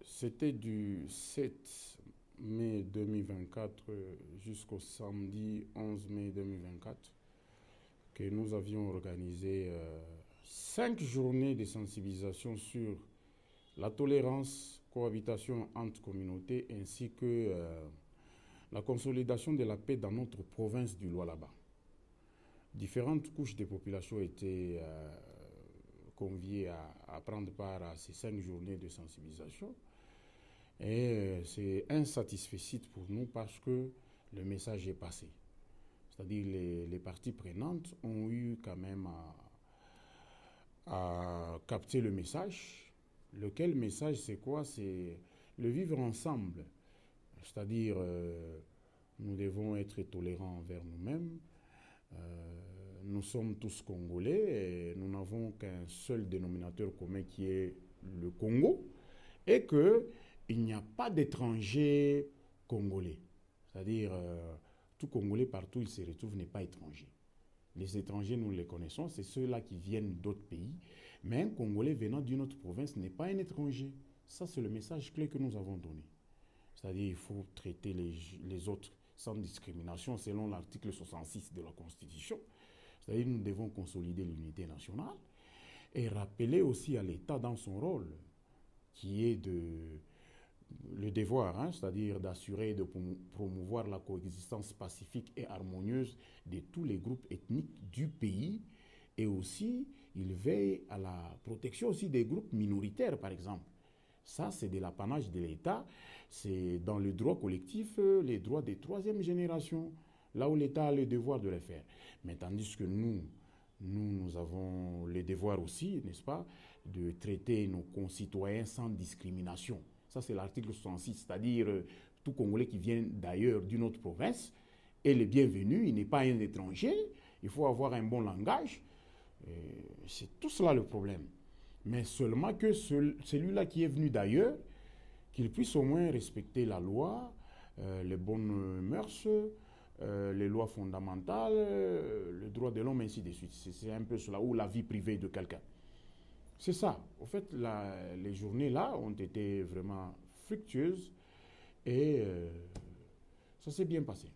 C'était du 7 mai 2024 jusqu'au samedi 11 mai 2024 que nous avions organisé 5 journées de sensibilisation sur la tolérance, cohabitation entre communautés ainsi que la consolidation de la paix dans notre province du Lualaba. Différentes couches de population étaient conviées à prendre part à ces 5 journées de sensibilisation. Et c'est insatisfait pour nous parce que le message est passé. C'est-à-dire les parties prenantes ont eu quand même à capter le message. Lequel message, c'est quoi? C'est le vivre ensemble. C'est-à-dire nous devons être tolérants envers nous-mêmes. Nous sommes tous Congolais et nous n'avons qu'un seul dénominateur commun qui est le Congo. Et qu'il n'y a pas d'étrangers congolais. C'est-à-dire, tout Congolais, partout où il se retrouve, n'est pas étranger. Les étrangers, nous les connaissons, c'est ceux-là qui viennent d'autres pays. Mais un Congolais venant d'une autre province n'est pas un étranger. Ça, c'est le message clé que nous avons donné. C'est-à-dire, il faut traiter les autres sans discrimination selon l'article 66 de la Constitution. C'est-à-dire, nous devons consolider l'unité nationale et rappeler aussi à l'État dans son rôle qui est le devoir, c'est-à-dire d'assurer et de promouvoir la coexistence pacifique et harmonieuse de tous les groupes ethniques du pays. Et aussi, il veille à la protection aussi des groupes minoritaires, par exemple. Ça, c'est de l'apanage de l'État. C'est dans le droit collectif, les droits des troisième génération, là où l'État a le devoir de le faire. Mais tandis que nous avons le devoir aussi, n'est-ce pas, de traiter nos concitoyens sans discrimination. Ça, c'est l'article 66, c'est-à-dire tout Congolais qui vient d'ailleurs d'une autre province est le bienvenu, il n'est pas un étranger, il faut avoir un bon langage. C'est tout cela le problème. Mais seulement que celui-là qui est venu d'ailleurs, qu'il puisse au moins respecter la loi, les bonnes mœurs, les lois fondamentales, le droit de l'homme, ainsi de suite. C'est un peu cela, ou la vie privée de quelqu'un. C'est ça. En fait, les journées-là ont été vraiment fructueuses et ça s'est bien passé.